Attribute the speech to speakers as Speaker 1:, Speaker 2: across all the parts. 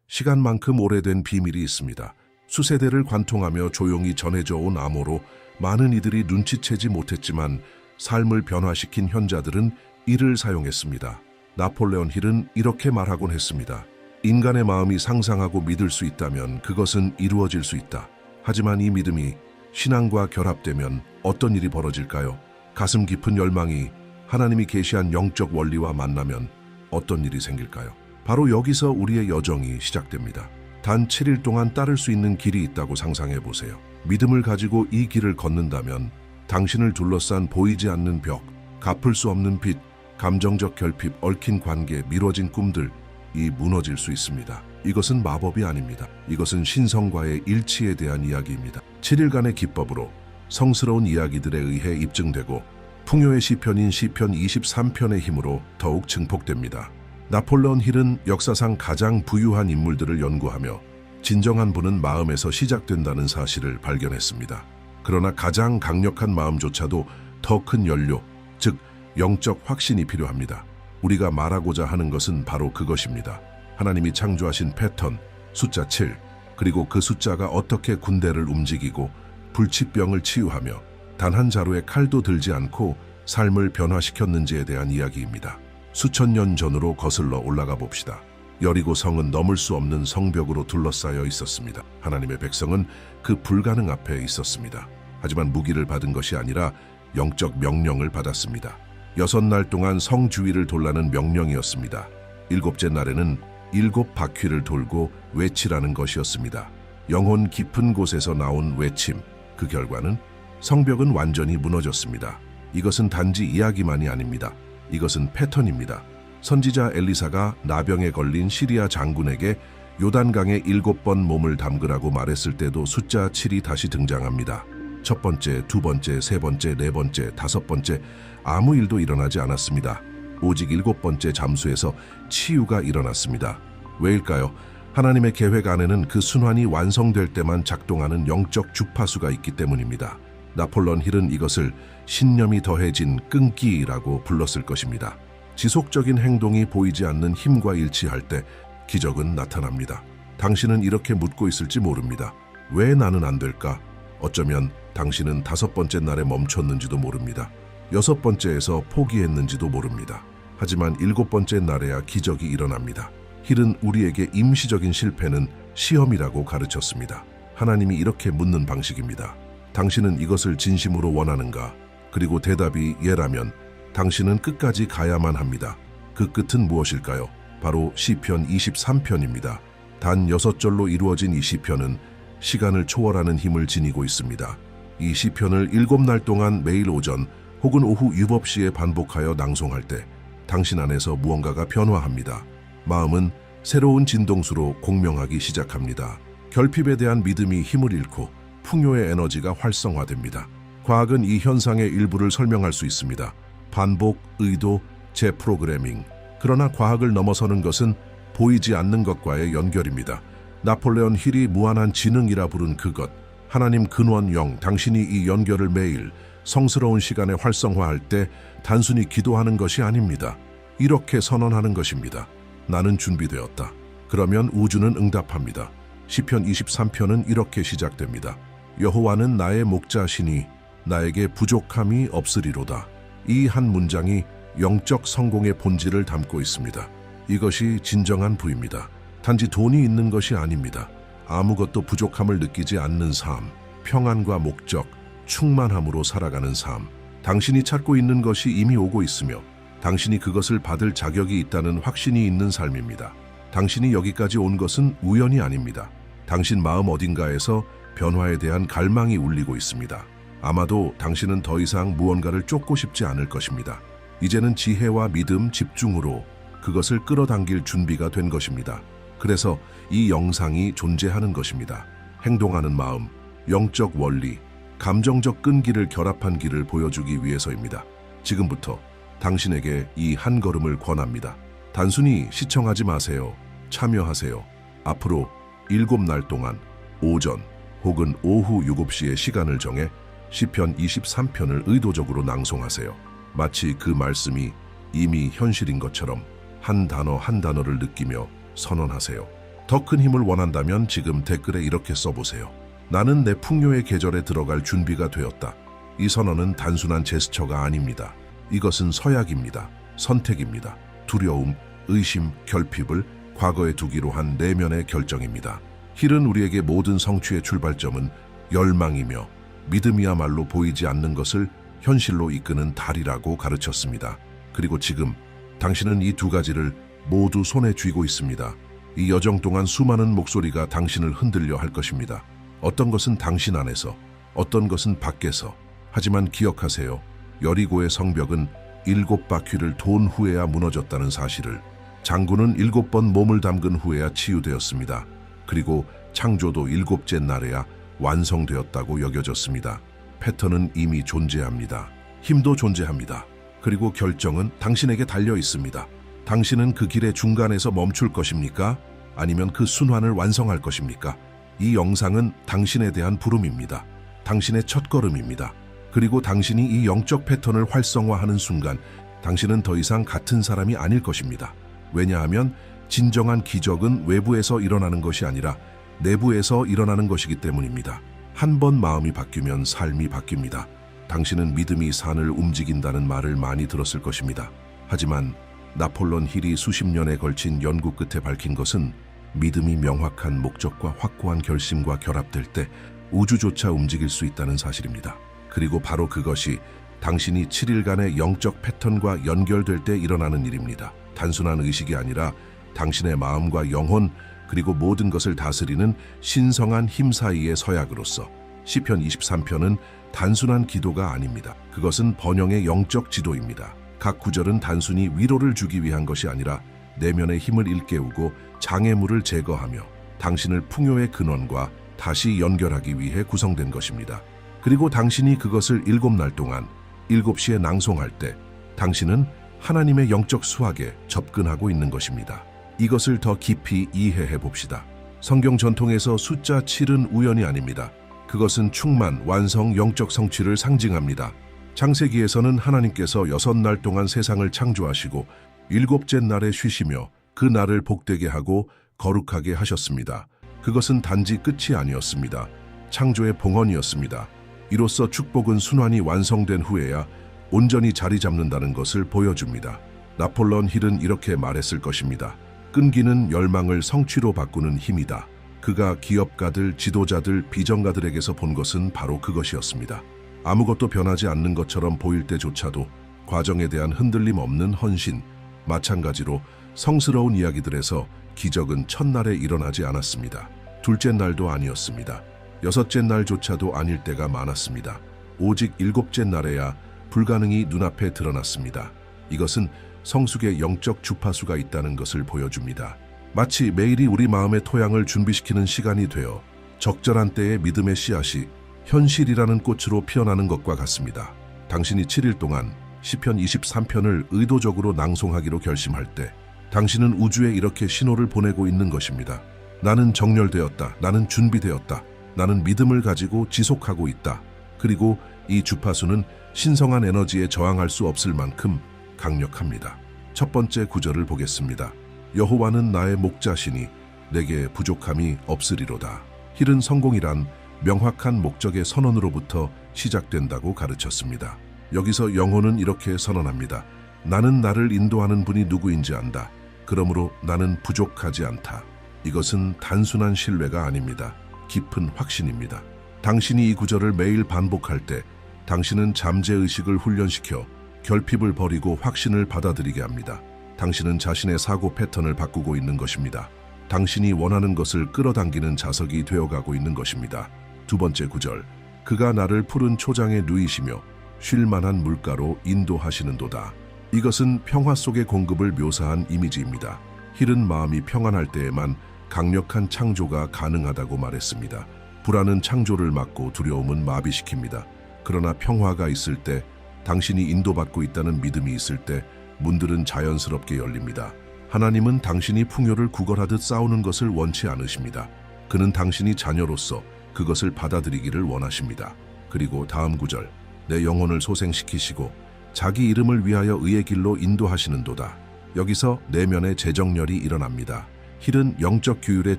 Speaker 1: 시간만큼 오래된 비밀이 있습니다. 수세대를 관통하며 조용히 전해져 온 암호로 많은 이들이 눈치채지 못했지만 삶을 변화시킨 현자들은 이를 사용했습니다. 나폴레온 힐은 이렇게 말하곤 했습니다. 인간의 마음이 상상하고 믿을 수 있다면 그것은 이루어질 수 있다. 하지만 이 믿음이 신앙과 결합되면 어떤 일이 벌어질까요? 가슴 깊은 열망이 하나님이 계시한 영적 원리와 만나면 어떤 일이 생길까요? 바로 여기서 우리의 여정이 시작됩니다. 단 7일 동안 따를 수 있는 길이 있다고 상상해 보세요. 믿음을 가지고 이 길을 걷는다면 당신을 둘러싼 보이지 않는 벽, 갚을 수 없는 빚, 감정적 결핍, 얽힌 관계, 미뤄진 꿈들, 이 무너질 수 있습니다. 이것은 마법이 아닙니다. 이것은 신성과의 일치에 대한 이야기입니다. 7일간의 기법으로 성스러운 이야기들에 의해 입증되고 풍요의 시편인 시편 23편의 힘으로 더욱 증폭됩니다. 나폴레온 힐은 역사상 가장 부유한 인물들을 연구하며 진정한 부는 마음에서 시작된다는 사실을 발견했습니다. 그러나 가장 강력한 마음조차도 더 큰 연료, 즉 영적 확신이 필요합니다. 우리가 말하고자 하는 것은 바로 그것입니다. 하나님이 창조하신 패턴, 숫자 7, 그리고 그 숫자가 어떻게 군대를 움직이고 불치병을 치유하며 단 한 자루의 칼도 들지 않고 삶을 변화시켰는지에 대한 이야기입니다. 수천 년 전으로 거슬러 올라가 봅시다. 여리고 성은 넘을 수 없는 성벽으로 둘러싸여 있었습니다. 하나님의 백성은 그 불가능 앞에 있었습니다. 하지만 무기를 받은 것이 아니라 영적 명령을 받았습니다. 6날 동안 성 주위를 돌라는 명령이었습니다. 7째 날에는 7바퀴를 돌고 외치라는 것이었습니다. 영혼 깊은 곳에서 나온 외침, 그 결과는 성벽은 완전히 무너졌습니다. 이것은 단지 이야기만이 아닙니다. 이것은 패턴입니다. 선지자 엘리사가 나병에 걸린 시리아 장군에게 요단강에 7번 몸을 담그라고 말했을 때도 숫자 7이 다시 등장합니다. 첫 번째, 두 번째, 세 번째, 네 번째, 다섯 번째, 아무 일도 일어나지 않았습니다. 오직 7번째 잠수에서 치유가 일어났습니다. 왜일까요? 하나님의 계획 안에는 그 순환이 완성될 때만 작동하는 영적 주파수가 있기 때문입니다. 나폴레온 힐은 이것을 신념이 더해진 끈기라고 불렀을 것입니다. 지속적인 행동이 보이지 않는 힘과 일치할 때 기적은 나타납니다. 당신은 이렇게 묻고 있을지 모릅니다. 왜 나는 안 될까? 어쩌면 당신은 5번째 날에 멈췄는지도 모릅니다. 6번째에서 포기했는지도 모릅니다. 하지만 7번째 날에야 기적이 일어납니다. 힐은 우리에게 임시적인 실패는 시험이라고 가르쳤습니다. 하나님이 이렇게 묻는 방식입니다. 당신은 이것을 진심으로 원하는가? 그리고 대답이 예라면 당신은 끝까지 가야만 합니다. 그 끝은 무엇일까요? 바로 시편 23편입니다. 단 6절로 이루어진 이 시편은 시간을 초월하는 힘을 지니고 있습니다. 이 시편을 7날 동안 매일 오전 혹은 오후 유법시에 반복하여 낭송할 때 당신 안에서 무언가가 변화합니다. 마음은 새로운 진동수로 공명하기 시작합니다. 결핍에 대한 믿음이 힘을 잃고 풍요의 에너지가 활성화됩니다. 과학은 이 현상의 일부를 설명할 수 있습니다. 반복, 의도, 재프로그래밍. 그러나 과학을 넘어서는 것은 보이지 않는 것과의 연결입니다. 나폴레온 힐이 무한한 지능이라 부른 그것, 하나님 근원 영, 당신이 이 연결을 매일 성스러운 시간에 활성화할 때 단순히 기도하는 것이 아닙니다. 이렇게 선언하는 것입니다. 나는 준비되었다. 그러면 우주는 응답합니다. 시편 23편은 이렇게 시작됩니다. 여호와는 나의 목자시니 나에게 부족함이 없으리로다. 이 한 문장이 영적 성공의 본질을 담고 있습니다. 이것이 진정한 부입니다. 단지 돈이 있는 것이 아닙니다. 아무것도 부족함을 느끼지 않는 삶, 평안과 목적, 충만함으로 살아가는 삶. 당신이 찾고 있는 것이 이미 오고 있으며 당신이 그것을 받을 자격이 있다는 확신이 있는 삶입니다. 당신이 여기까지 온 것은 우연이 아닙니다. 당신 마음 어딘가에서 변화에 대한 갈망이 울리고 있습니다. 아마도 당신은 더 이상 무언가를 쫓고 싶지 않을 것입니다. 이제는 지혜와 믿음, 집중으로 그것을 끌어당길 준비가 된 것입니다. 그래서 이 영상이 존재하는 것입니다. 행동하는 마음, 영적 원리, 감정적 끈기를 결합한 길을 보여주기 위해서입니다. 지금부터 당신에게 이 한 걸음을 권합니다. 단순히 시청하지 마세요. 참여하세요. 앞으로 7날 동안 오전 혹은 오후 7시에 시간을 정해 시편 23편을 의도적으로 낭송하세요. 마치 그 말씀이 이미 현실인 것처럼 한 단어 한 단어를 느끼며 선언하세요. 더 큰 힘을 원한다면 지금 댓글에 이렇게 써보세요. 나는 내 풍요의 계절에 들어갈 준비가 되었다. 이 선언은 단순한 제스처가 아닙니다. 이것은 서약입니다. 선택입니다. 두려움, 의심, 결핍을 과거에 두기로 한 내면의 결정입니다. 힐은 우리에게 모든 성취의 출발점은 열망이며 믿음이야말로 보이지 않는 것을 현실로 이끄는 달이라고 가르쳤습니다. 그리고 지금 당신은 이 두 가지를 모두 손에 쥐고 있습니다. 이 여정 동안 수많은 목소리가 당신을 흔들려 할 것입니다. 어떤 것은 당신 안에서, 어떤 것은 밖에서. 하지만 기억하세요. 여리고의 성벽은 7바퀴를 돈 후에야 무너졌다는 사실을. 장군은 7번 몸을 담근 후에야 치유되었습니다. 그리고 창조도 7째 날에야 완성되었다고 여겨졌습니다. 패턴은 이미 존재합니다. 힘도 존재합니다. 그리고 결정은 당신에게 달려 있습니다. 당신은 그 길의 중간에서 멈출 것입니까? 아니면 그 순환을 완성할 것입니까? 이 영상은 당신에 대한 부름입니다. 당신의 첫걸음입니다. 그리고 당신이 이 영적 패턴을 활성화하는 순간 당신은 더 이상 같은 사람이 아닐 것입니다. 왜냐하면 진정한 기적은 외부에서 일어나는 것이 아니라 내부에서 일어나는 것이기 때문입니다. 한 번 마음이 바뀌면 삶이 바뀝니다. 당신은 믿음이 산을 움직인다는 말을 많이 들었을 것입니다. 하지만 나폴론 힐이 수십 년에 걸친 연구 끝에 밝힌 것은 믿음이 명확한 목적과 확고한 결심과 결합될 때 우주조차 움직일 수 있다는 사실입니다. 그리고 바로 그것이 당신이 7일간의 영적 패턴과 연결될 때 일어나는 일입니다. 단순한 의식이 아니라 당신의 마음과 영혼 그리고 모든 것을 다스리는 신성한 힘 사이의 서약으로서. 시편 23편은 단순한 기도가 아닙니다. 그것은 번영의 영적 지도입니다. 각 구절은 단순히 위로를 주기 위한 것이 아니라 내면의 힘을 일깨우고 장애물을 제거하며 당신을 풍요의 근원과 다시 연결하기 위해 구성된 것입니다. 그리고 당신이 그것을 7날 동안 7시에 낭송할 때 당신은 하나님의 영적 수학에 접근하고 있는 것입니다. 이것을 더 깊이 이해해 봅시다. 성경 전통에서 숫자 7은 우연이 아닙니다. 그것은 충만, 완성, 영적 성취를 상징합니다. 창세기에서는 하나님께서 6날 동안 세상을 창조하시고 7째 날에 쉬시며 그 날을 복되게 하고 거룩하게 하셨습니다. 그것은 단지 끝이 아니었습니다. 창조의 봉헌이었습니다. 이로써 축복은 순환이 완성된 후에야 온전히 자리 잡는다는 것을 보여줍니다. 나폴론 힐은 이렇게 말했을 것입니다. 끈기는 열망을 성취로 바꾸는 힘이다. 그가 기업가들, 지도자들, 비전가들에게서 본 것은 바로 그것이었습니다. 아무것도 변하지 않는 것처럼 보일 때조차도 과정에 대한 흔들림 없는 헌신, 마찬가지로 성스러운 이야기들에서 기적은 첫날에 일어나지 않았습니다. 둘째 날도 아니었습니다. 6째 날조차도 아닐 때가 많았습니다. 오직 7째 날에야 불가능이 눈앞에 드러났습니다. 이것은 성숙의 영적 주파수가 있다는 것을 보여줍니다. 마치 매일이 우리 마음의 토양을 준비시키는 시간이 되어 적절한 때에 믿음의 씨앗이 현실이라는 꽃으로 피어나는 것과 같습니다. 당신이 7일 동안 시편 23편을 의도적으로 낭송하기로 결심할 때 당신은 우주에 이렇게 신호를 보내고 있는 것입니다. 나는 정렬되었다. 나는 준비되었다. 나는 믿음을 가지고 지속하고 있다. 그리고 이 주파수는 신성한 에너지에 저항할 수 없을 만큼 강력합니다. 첫 번째 구절을 보겠습니다. 여호와는 나의 목자시니 내게 부족함이 없으리로다. 힐은 성공이란 명확한 목적의 선언으로부터 시작된다고 가르쳤습니다. 여기서 영혼은 이렇게 선언합니다. 나는 나를 인도하는 분이 누구인지 안다. 그러므로 나는 부족하지 않다. 이것은 단순한 신뢰가 아닙니다. 깊은 확신입니다. 당신이 이 구절을 매일 반복할 때 당신은 잠재의식을 훈련시켜 결핍을 버리고 확신을 받아들이게 합니다. 당신은 자신의 사고 패턴을 바꾸고 있는 것입니다. 당신이 원하는 것을 끌어당기는 자석이 되어가고 있는 것입니다. 두 번째 구절, 그가 나를 푸른 초장에 누이시며 쉴만한 물가로 인도하시는도다. 이것은 평화 속의 공급을 묘사한 이미지입니다. 힐은 마음이 평안할 때에만 강력한 창조가 가능하다고 말했습니다. 불안은 창조를 막고 두려움은 마비시킵니다. 그러나 평화가 있을 때, 당신이 인도받고 있다는 믿음이 있을 때 문들은 자연스럽게 열립니다. 하나님은 당신이 풍요를 구걸하듯 싸우는 것을 원치 않으십니다. 그는 당신이 자녀로서 그것을 받아들이기를 원하십니다. 그리고 다음 구절, 내 영혼을 소생시키시고 자기 이름을 위하여 의의 길로 인도하시는도다. 여기서 내면의 재정렬이 일어납니다. 힐은 영적 규율의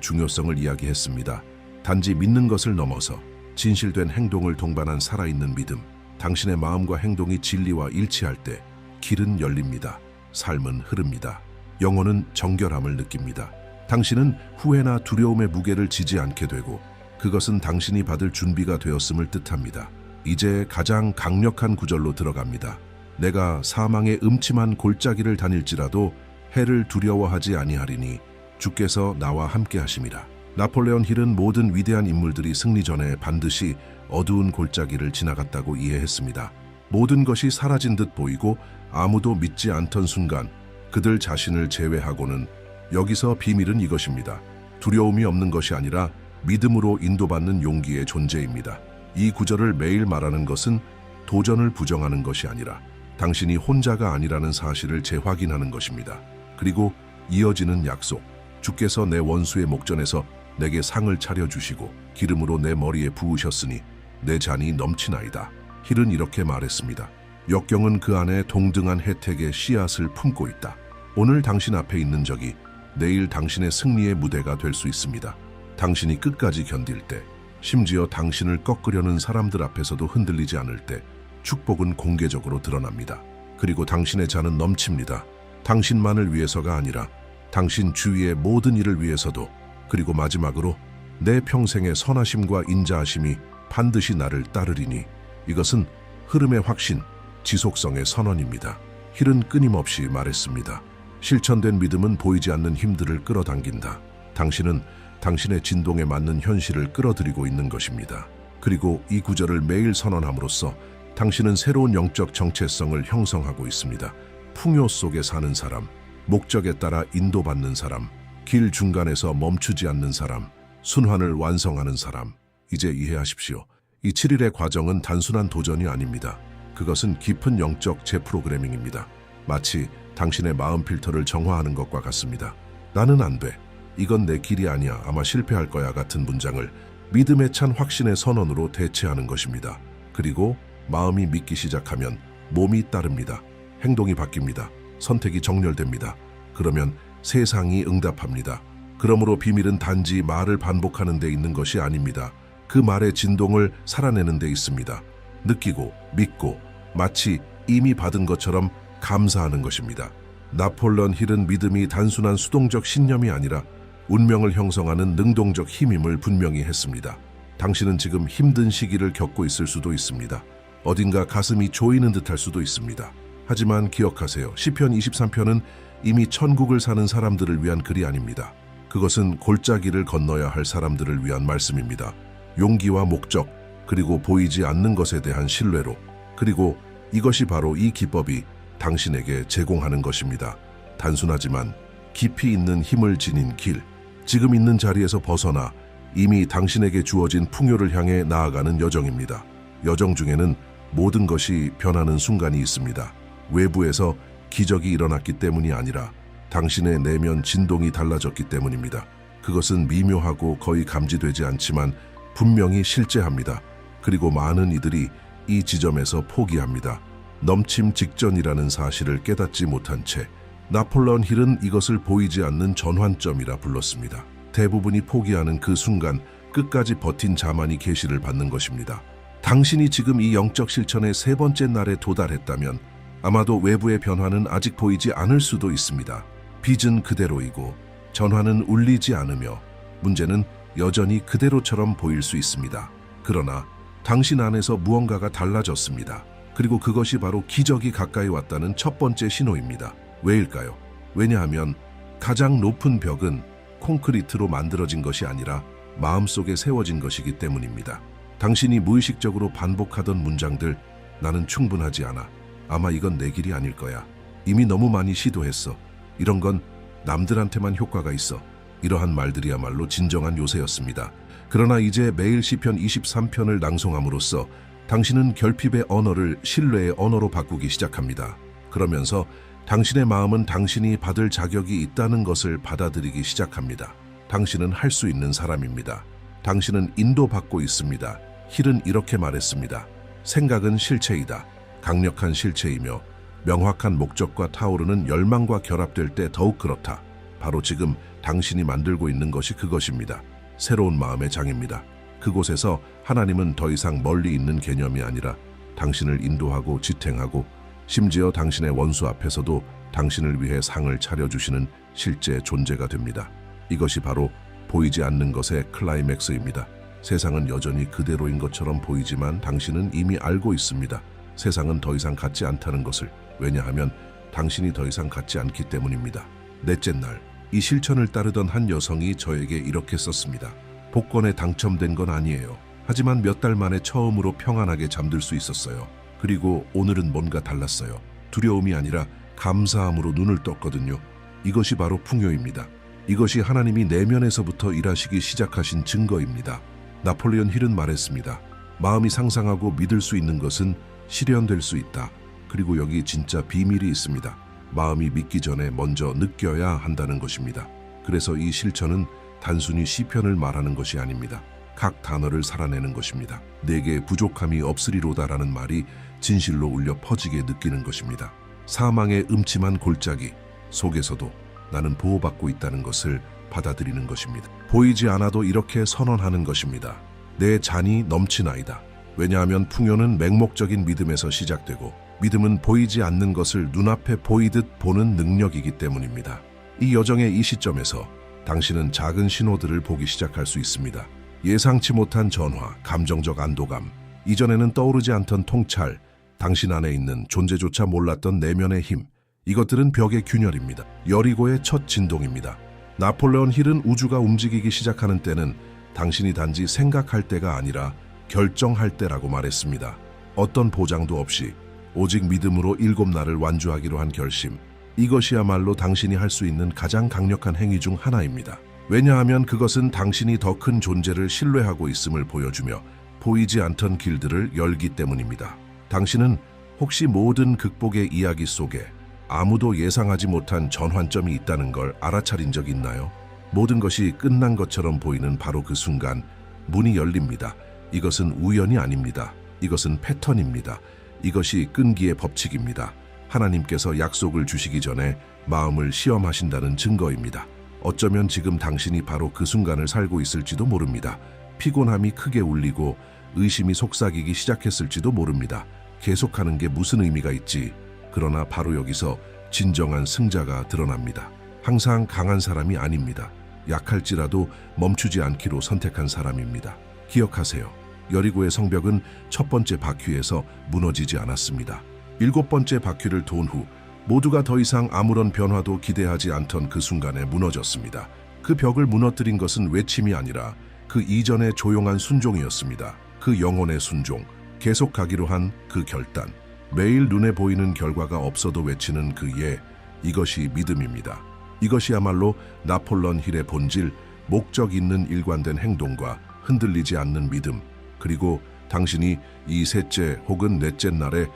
Speaker 1: 중요성을 이야기했습니다. 단지 믿는 것을 넘어서 진실된 행동을 동반한 살아있는 믿음. 당신의 마음과 행동이 진리와 일치할 때 길은 열립니다. 삶은 흐릅니다. 영혼은 정결함을 느낍니다. 당신은 후회나 두려움의 무게를 지지 않게 되고 그것은 당신이 받을 준비가 되었음을 뜻합니다. 이제 가장 강력한 구절로 들어갑니다. 내가 사망의 음침한 골짜기를 다닐지라도 해를 두려워하지 아니하리니 주께서 나와 함께 하심이라. 나폴레온 힐은 모든 위대한 인물들이 승리 전에 반드시 어두운 골짜기를 지나갔다고 이해했습니다. 모든 것이 사라진 듯 보이고 아무도 믿지 않던 순간 그들 자신을 제외하고는 여기서 비밀은 이것입니다. 두려움이 없는 것이 아니라 믿음으로 인도받는 용기의 존재입니다. 이 구절을 매일 말하는 것은 도전을 부정하는 것이 아니라 당신이 혼자가 아니라는 사실을 재확인하는 것입니다. 그리고 이어지는 약속. 주께서 내 원수의 목전에서 내게 상을 차려주시고 기름으로 내 머리에 부으셨으니 내 잔이 넘치나이다. 힐은 이렇게 말했습니다. 역경은 그 안에 동등한 혜택의 씨앗을 품고 있다. 오늘 당신 앞에 있는 적이 내일 당신의 승리의 무대가 될 수 있습니다. 당신이 끝까지 견딜 때, 심지어 당신을 꺾으려는 사람들 앞에서도 흔들리지 않을 때 축복은 공개적으로 드러납니다. 그리고 당신의 잔은 넘칩니다. 당신만을 위해서가 아니라 당신 주위의 모든 일을 위해서도. 그리고 마지막으로 내 평생의 선하심과 인자하심이 반드시 나를 따르리니 이것은 흐름의 확신, 지속성의 선언입니다. 힐은 끊임없이 말했습니다. 실천된 믿음은 보이지 않는 힘들을 끌어당긴다. 당신은 당신의 진동에 맞는 현실을 끌어들이고 있는 것입니다. 그리고 이 구절을 매일 선언함으로써 당신은 새로운 영적 정체성을 형성하고 있습니다. 풍요 속에 사는 사람, 목적에 따라 인도받는 사람, 길 중간에서 멈추지 않는 사람, 순환을 완성하는 사람. 이제 이해하십시오. 이 7일의 과정은 단순한 도전이 아닙니다. 그것은 깊은 영적 재프로그래밍입니다. 마치 당신의 마음 필터를 정화하는 것과 같습니다. 나는 안 돼. 이건 내 길이 아니야. 아마 실패할 거야 같은 문장을 믿음에 찬 확신의 선언으로 대체하는 것입니다. 그리고 마음이 믿기 시작하면 몸이 따릅니다. 행동이 바뀝니다. 선택이 정렬됩니다. 그러면 세상이 응답합니다. 그러므로 비밀은 단지 말을 반복하는 데 있는 것이 아닙니다. 그 말의 진동을 살아내는 데 있습니다. 느끼고 믿고 마치 이미 받은 것처럼 감사하는 것입니다. 나폴레온 힐은 믿음이 단순한 수동적 신념이 아니라 운명을 형성하는 능동적 힘임을 분명히 했습니다. 당신은 지금 힘든 시기를 겪고 있을 수도 있습니다. 어딘가 가슴이 조이는 듯할 수도 있습니다. 하지만 기억하세요. 시편 23편은 이미 천국을 사는 사람들을 위한 글이 아닙니다. 그것은 골짜기를 건너야 할 사람들을 위한 말씀입니다. 용기와 목적, 그리고 보이지 않는 것에 대한 신뢰로, 그리고 이것이 바로 이 기법이 당신에게 제공하는 것입니다. 단순하지만 깊이 있는 힘을 지닌 길, 지금 있는 자리에서 벗어나 이미 당신에게 주어진 풍요를 향해 나아가는 여정입니다. 여정 중에는 모든 것이 변하는 순간이 있습니다. 외부에서 기적이 일어났기 때문이 아니라 당신의 내면 진동이 달라졌기 때문입니다. 그것은 미묘하고 거의 감지되지 않지만 분명히 실제합니다. 그리고 많은 이들이 이 지점에서 포기합니다. 넘침 직전이라는 사실을 깨닫지 못한 채 나폴레온 힐은 이것을 보이지 않는 전환점이라 불렀습니다. 대부분이 포기하는 그 순간 끝까지 버틴 자만이 계시를 받는 것입니다. 당신이 지금 이 영적 실천의 세 번째 날에 도달했다면 아마도 외부의 변화는 아직 보이지 않을 수도 있습니다. 빚은 그대로이고 전화는 울리지 않으며 문제는 여전히 그대로처럼 보일 수 있습니다. 그러나 당신 안에서 무언가가 달라졌습니다. 그리고 그것이 바로 기적이 가까이 왔다는 첫 번째 신호입니다. 왜일까요? 왜냐하면 가장 높은 벽은 콘크리트로 만들어진 것이 아니라 마음속에 세워진 것이기 때문입니다. 당신이 무의식적으로 반복하던 문장들, 나는 충분하지 않아. 아마 이건 내 길이 아닐 거야. 이미 너무 많이 시도했어. 이런 건 남들한테만 효과가 있어. 이러한 말들이야말로 진정한 요새였습니다. 그러나 이제 매일 시편 23편을 낭송함으로써 당신은 결핍의 언어를 신뢰의 언어로 바꾸기 시작합니다. 그러면서 당신의 마음은 당신이 받을 자격이 있다는 것을 받아들이기 시작합니다. 당신은 할 수 있는 사람입니다. 당신은 인도받고 있습니다. 힐은 이렇게 말했습니다. 생각은 실체이다. 강력한 실체이며 명확한 목적과 타오르는 열망과 결합될 때 더욱 그렇다. 바로 지금 당신이 만들고 있는 것이 그것입니다. 새로운 마음의 장입니다. 그곳에서 하나님은 더 이상 멀리 있는 개념이 아니라 당신을 인도하고 지탱하고 심지어 당신의 원수 앞에서도 당신을 위해 상을 차려주시는 실제 존재가 됩니다. 이것이 바로 보이지 않는 것의 클라이맥스입니다. 세상은 여전히 그대로인 것처럼 보이지만 당신은 이미 알고 있습니다. 세상은 더 이상 같지 않다는 것을. 왜냐하면 당신이 더 이상 같지 않기 때문입니다. 넷째 날, 이 실천을 따르던 한 여성이 저에게 이렇게 썼습니다. 복권에 당첨된 건 아니에요. 하지만 몇 달 만에 처음으로 평안하게 잠들 수 있었어요. 그리고 오늘은 뭔가 달랐어요. 두려움이 아니라 감사함으로 눈을 떴거든요. 이것이 바로 풍요입니다. 이것이 하나님이 내면에서부터 일하시기 시작하신 증거입니다. 나폴레온 힐은 말했습니다. 마음이 상상하고 믿을 수 있는 것은 실현될 수 있다. 그리고 여기 진짜 비밀이 있습니다. 마음이 믿기 전에 먼저 느껴야 한다는 것입니다. 그래서 이 실천은 단순히 시편을 말하는 것이 아닙니다. 각 단어를 살아내는 것입니다. 내게 부족함이 없으리로다라는 말이 진실로 울려 퍼지게 느끼는 것입니다. 사망의 음침한 골짜기 속에서도 나는 보호받고 있다는 것을 받아들이는 것입니다. 보이지 않아도 이렇게 선언하는 것입니다. 내 잔이 넘치나이다. 왜냐하면 풍요는 맹목적인 믿음에서 시작되고 믿음은 보이지 않는 것을 눈앞에 보이듯 보는 능력이기 때문입니다. 이 여정의 이 시점에서 당신은 작은 신호들을 보기 시작할 수 있습니다. 예상치 못한 전화, 감정적 안도감, 이전에는 떠오르지 않던 통찰, 당신 안에 있는 존재조차 몰랐던 내면의 힘, 이것들은 벽의 균열입니다. 여리고의 첫 진동입니다. 나폴레온 힐은 우주가 움직이기 시작하는 때는 당신이 단지 생각할 때가 아니라 결정할 때라고 말했습니다. 어떤 보장도 없이 오직 믿음으로 7날을 완주하기로 한 결심, 이것이야말로 당신이 할 수 있는 가장 강력한 행위 중 하나입니다. 왜냐하면 그것은 당신이 더 큰 존재를 신뢰하고 있음을 보여주며 보이지 않던 길들을 열기 때문입니다. 당신은 혹시 모든 극복의 이야기 속에 아무도 예상하지 못한 전환점이 있다는 걸 알아차린 적 있나요? 모든 것이 끝난 것처럼 보이는 바로 그 순간 문이 열립니다. 이것은 우연이 아닙니다. 이것은 패턴입니다. 이것이 끈기의 법칙입니다. 하나님께서 약속을 주시기 전에 마음을 시험하신다는 증거입니다. 어쩌면 지금 당신이 바로 그 순간을 살고 있을지도 모릅니다. 피곤함이 크게 울리고 의심이 속삭이기 시작했을지도 모릅니다. 계속하는 게 무슨 의미가 있지? 그러나 바로 여기서 진정한 승자가 드러납니다. 항상 강한 사람이 아닙니다. 약할지라도 멈추지 않기로 선택한 사람입니다. 기억하세요. 여리고의 성벽은 첫 번째 바퀴에서 무너지지 않았습니다. 7번째 바퀴를 돈 후 모두가 더 이상 아무런 변화도 기대하지 않던 그 순간에 무너졌습니다. 그 벽을 무너뜨린 것은 외침이 아니라 그 이전의 조용한 순종이었습니다. 그 영혼의 순종, 계속 가기로 한 그 결단, 매일 눈에 보이는 결과가 없어도 외치는 그 예, 이것이 믿음입니다. 이것이야말로 나폴레온 힐의 본질, 목적 있는 일관된 행동과 흔들리지 않는 믿음, 그리고 당신이 이 셋째 혹은 넷째 날에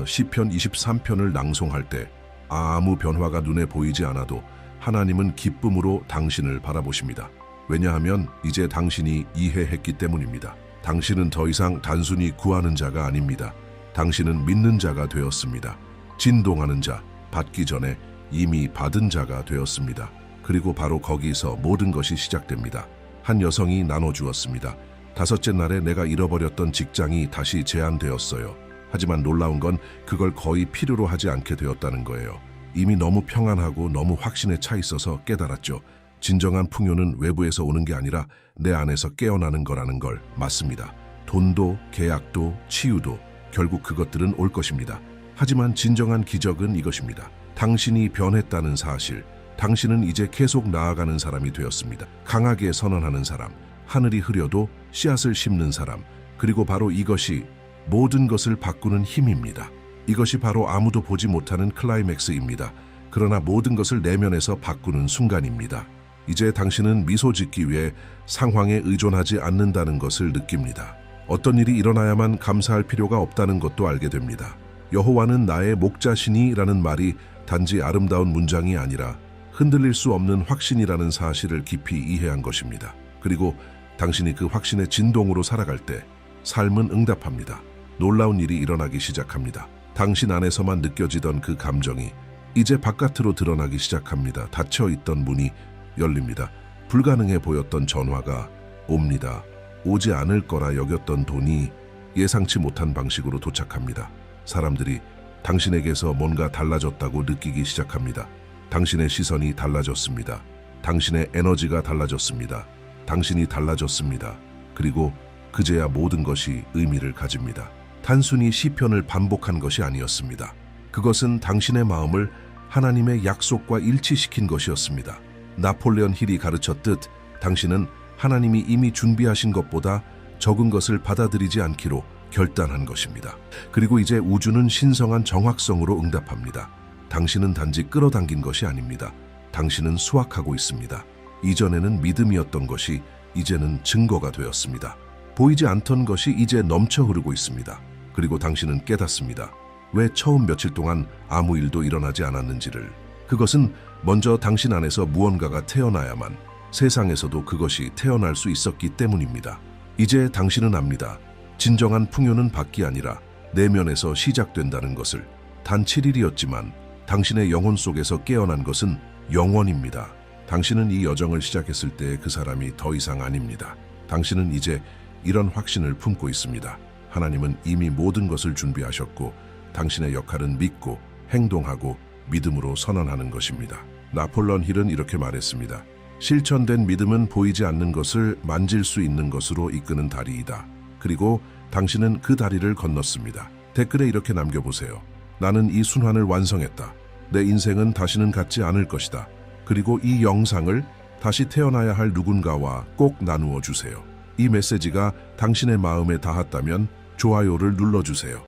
Speaker 1: 시편 23편을 낭송할 때 아무 변화가 눈에 보이지 않아도 하나님은 기쁨으로 당신을 바라보십니다. 왜냐하면 이제 당신이 이해했기 때문입니다. 당신은 더 이상 단순히 구하는 자가 아닙니다. 당신은 믿는 자가 되었습니다. 진동하는 자, 받기 전에 이미 받은 자가 되었습니다. 그리고 바로 거기서 모든 것이 시작됩니다. 한 여성이 나눠주었습니다. 5째 날에 내가 잃어버렸던 직장이 다시 재안되었어요. 하지만 놀라운 건 그걸 거의 필요로 하지 않게 되었다는 거예요. 이미 너무 평안하고 너무 확신에 차 있어서 깨달았죠. 진정한 풍요는 외부에서 오는 게 아니라 내 안에서 깨어나는 거라는 걸. 맞습니다. 돈도, 계약도, 치유도 결국 그것들은 올 것입니다. 하지만 진정한 기적은 이것입니다. 당신이 변했다는 사실, 당신은 이제 계속 나아가는 사람이 되었습니다. 강하게 선언하는 사람, 하늘이 흐려도 씨앗을 심는 사람, 그리고 바로 이것이 모든 것을 바꾸는 힘입니다. 이것이 바로 아무도 보지 못하는 클라이맥스입니다. 그러나 모든 것을 내면에서 바꾸는 순간입니다. 이제 당신은 미소 짓기 위해 상황에 의존하지 않는다는 것을 느낍니다. 어떤 일이 일어나야만 감사할 필요가 없다는 것도 알게 됩니다. 여호와는 나의 목자시니라는 말이 단지 아름다운 문장이 아니라 흔들릴 수 없는 확신이라는 사실을 깊이 이해한 것입니다. 그리고 당신이 그 확신의 진동으로 살아갈 때 삶은 응답합니다. 놀라운 일이 일어나기 시작합니다. 당신 안에서만 느껴지던 그 감정이 이제 바깥으로 드러나기 시작합니다. 닫혀있던 문이 열립니다. 불가능해 보였던 전화가 옵니다. 오지 않을 거라 여겼던 돈이 예상치 못한 방식으로 도착합니다. 사람들이 당신에게서 뭔가 달라졌다고 느끼기 시작합니다. 당신의 시선이 달라졌습니다. 당신의 에너지가 달라졌습니다. 당신이 달라졌습니다. 그리고 그제야 모든 것이 의미를 가집니다. 단순히 시편을 반복한 것이 아니었습니다. 그것은 당신의 마음을 하나님의 약속과 일치시킨 것이었습니다. 나폴레온 힐이 가르쳤듯 당신은 하나님이 이미 준비하신 것보다 적은 것을 받아들이지 않기로 결단한 것입니다. 그리고 이제 우주는 신성한 정확성으로 응답합니다. 당신은 단지 끌어당긴 것이 아닙니다. 당신은 수확하고 있습니다. 이전에는 믿음이었던 것이 이제는 증거가 되었습니다. 보이지 않던 것이 이제 넘쳐 흐르고 있습니다. 그리고 당신은 깨닫습니다. 왜 처음 며칠 동안 아무 일도 일어나지 않았는지를. 그것은 먼저 당신 안에서 무언가가 태어나야만 세상에서도 그것이 태어날 수 있었기 때문입니다. 이제 당신은 압니다. 진정한 풍요는 밖이 아니라 내면에서 시작된다는 것을. 단 7일이었지만 당신의 영혼 속에서 깨어난 것은 영원입니다. 당신은 이 여정을 시작했을 때 그 사람이 더 이상 아닙니다. 당신은 이제 이런 확신을 품고 있습니다. 하나님은 이미 모든 것을 준비하셨고 당신의 역할은 믿고 행동하고 믿음으로 선언하는 것입니다. 나폴레온 힐은 이렇게 말했습니다. 실천된 믿음은 보이지 않는 것을 만질 수 있는 것으로 이끄는 다리이다. 그리고 당신은 그 다리를 건넜습니다. 댓글에 이렇게 남겨보세요. 나는 이 순환을 완성했다. 내 인생은 다시는 같지 않을 것이다. 그리고 이 영상을 다시 태어나야 할 누군가와 꼭 나누어 주세요. 이 메시지가 당신의 마음에 닿았다면 좋아요를 눌러주세요.